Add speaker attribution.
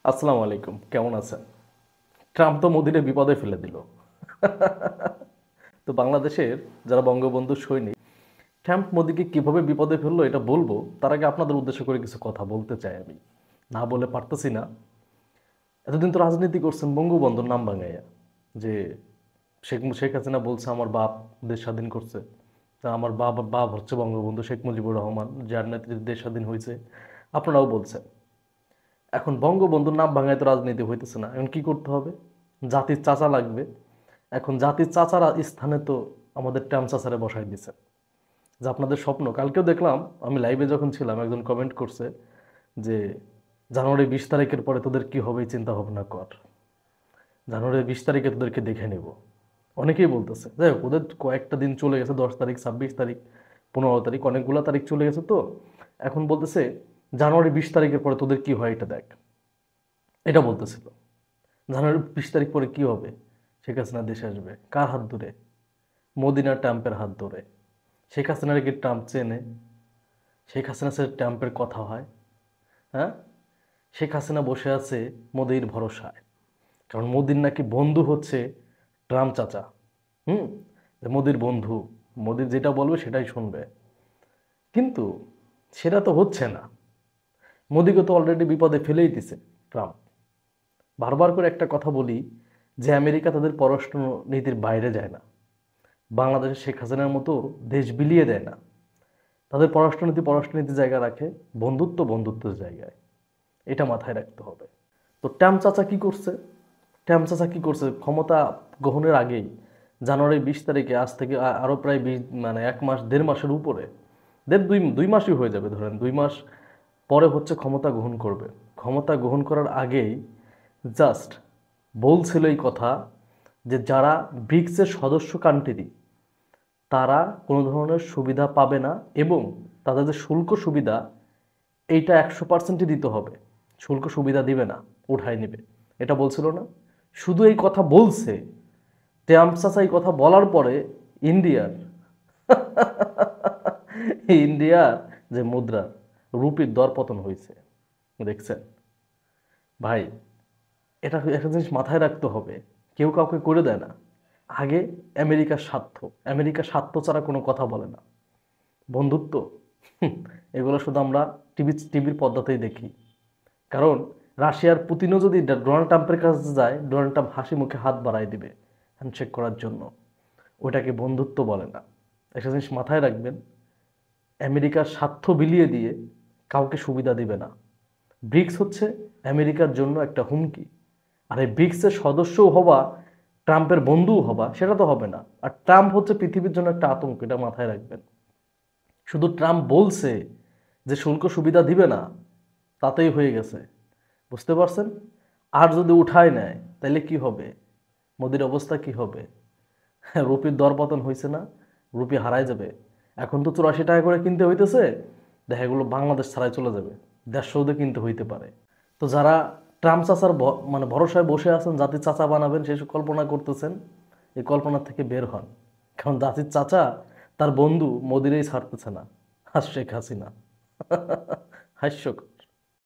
Speaker 1: আসসালামু আলাইকুম, কেমন আছেন? ট্রাম্প তো মোদিরে বিপদে ফেলে দিল। তো বাংলাদেশের যারা বঙ্গবন্ধু সৈনিক, ট্রাম্প মোদিকে কিভাবে বিপদে ফেললো এটা বলবো। তার আগে আপনাদের উদ্দেশ্য করে কিছু কথা বলতে চাই আমি। না বলে পারতেছি না। এতদিন তো রাজনীতি করছেন বঙ্গবন্ধুর নাম ভাঙাইয়া, যে শেখ হাসিনা বলছে আমার বাপ দেশ স্বাধীন করছে। তা আমার বাপ হচ্ছে বঙ্গবন্ধু শেখ মুজিবুর রহমান, যার নেতৃত্বে দেশ স্বাধীন হয়েছে। আপনারাও বলছেন। এখন বঙ্গবন্ধুর নাম ভাঙায় তো রাজনীতি হইতেছে না, এখন কি করতে হবে? জাতির চাচা লাগবে। এখন জাতির চাচার স্থানে তো আমাদের ট্যাম চাচারে বসাই দিছে। যে আপনাদের স্বপ্ন, কালকেও দেখলাম আমি লাইভে যখন ছিলাম একজন কমেন্ট করছে যে জানুয়ারি 20 তারিখের পরে তোদের কি হবে চিন্তা ভাবনা কর, জানুয়ারি 20 তারিখে তোদেরকে দেখে নেব। অনেকেই বলতেছে যাই হোক, ওদের কয়েকটা দিন চলে গেছে, 10 তারিখ, 26 তারিখ, 15 তারিখ, অনেকগুলো তারিখ চলে গেছে। তো এখন বলতেছে জানুয়ারি 20 তারিখের পরে তোদের কি হয় এটা দেখ, এটা বলতেছিল। জানুয়ারি 20 তারিখ পরে কি হবে? শেখ হাসিনা দেশে আসবে কার হাত ধরে? মোদি না ট্রাম্পের হাত ধরে? শেখ হাসিনার কি ট্রাম্প চেনে? শেখ হাসিনার সাথে ট্রাম্পের কথা হয়? হ্যাঁ, শেখ হাসিনা বসে আছে মোদির ভরসায়, কারণ মোদির নাকি বন্ধু হচ্ছে ট্রাম্প চাচা। হুম, যে মোদির বন্ধু, মোদির যেটা বলবে সেটাই শুনবে। কিন্তু সেটা তো হচ্ছে না। মোদিকে তো অলরেডি বিপদে ফেলেই দিছে ট্রাম্প। বারবার করে একটা কথা বলি যে আমেরিকা তাদের পররাষ্ট্র নীতির বাইরে যায় না, বাংলাদেশের শেখ হাসিনার মতো দেশ বিলিয়ে দেয় না। তাদের পররাষ্ট্রনীতি জায়গা রাখে, বন্ধুত্ব বন্ধুত্বের জায়গায়। এটা মাথায় রাখতে হবে। তো ট্যাম চাচা কি করছে? ট্যাম চাচা কি করছে ক্ষমতা গ্রহণের আগেই? জানুয়ারি 20 তারিখে, আজ থেকে আরও প্রায় 1 মাস 1.5 মাসের উপরে, দুই মাসই হয়ে যাবে, ধরেন 2 মাস পরে হচ্ছে ক্ষমতা গ্রহণ করবে। ক্ষমতা গ্রহণ করার আগেই জাস্ট বলছিল এই কথা যে যারা ব্রিক্সের সদস্য কান্ট্রি তারা কোনো ধরনের সুবিধা পাবে না, এবং তাদের যে শুল্ক সুবিধা এইটা 100%ই দিতে হবে। শুল্ক সুবিধা দিবে না, উঠাই নেবে। এটা বলছিল না? শুধু এই কথা বলছে, ট্রাম্প চাচা এই কথা বলার পরে ইন্ডিয়ার ইন্ডিয়ার যে মুদ্রা, রুপির দর পতন হয়েছে, দেখছেন? ভাই, এটা একটা জিনিস মাথায় রাখতে হবে, কেউ কাউকে করে দেয় না। আগে আমেরিকার স্বার্থ, আমেরিকার স্বার্থ ছাড়া কোনো কথা বলে না। বন্ধুত্ব, এগুলো শুধু আমরা টিভির পর্দাতেই দেখি। কারণ রাশিয়ার পুতিনও যদি ডোনাল্ড ট্রাম্পের কাছে যায়, ডোনাল্ড ট্রাম্প হাসি মুখে হাত বাড়ায় দিবে হ্যান্ডশেক করার জন্য। ওটাকে বন্ধুত্ব বলে না। একটা জিনিস মাথায় রাখবেন, আমেরিকার স্বার্থ বিলিয়ে দিয়ে কাউকে সুবিধা দিবে না। ব্রিক্স হচ্ছে আমেরিকার জন্য একটা হুমকি। আর এই ব্রিক্সের সদস্যও হবা, ট্রাম্পের বন্ধুও হবা, সেটা তো হবে না। আর ট্রাম্প হচ্ছে পৃথিবীর জন্য একটা আতঙ্ক, এটা মাথায় রাখবেন। শুধু ট্রাম্প বলছে যে শুল্ক সুবিধা দিবে না, তাতেই হয়ে গেছে, বুঝতে পারছেন? আর যদি উঠায় নেয় তাহলে কি হবে? মোদির অবস্থা কি হবে? রুপির দর পতন হয়েছে না? রুপি হারায় যাবে। এখন তো 84 টাকা করে কিনতে হইতেছে, দেখা গেলো বাংলাদেশ ছাড়াই চলে যাবে, 150 কিনতে হইতে পারে। তো যারা ট্রাম্প চাচার ভরসায় বসে আছেন, জাতির চাচা বানাবেন সেসব কল্পনা করতেছেন, এই কল্পনা থেকে বের হন। কারণ জাতির চাচা তার বন্ধু মোদিরেই ছাড়তেছে না, আর শেখ হাসিনা। হাস্যকর।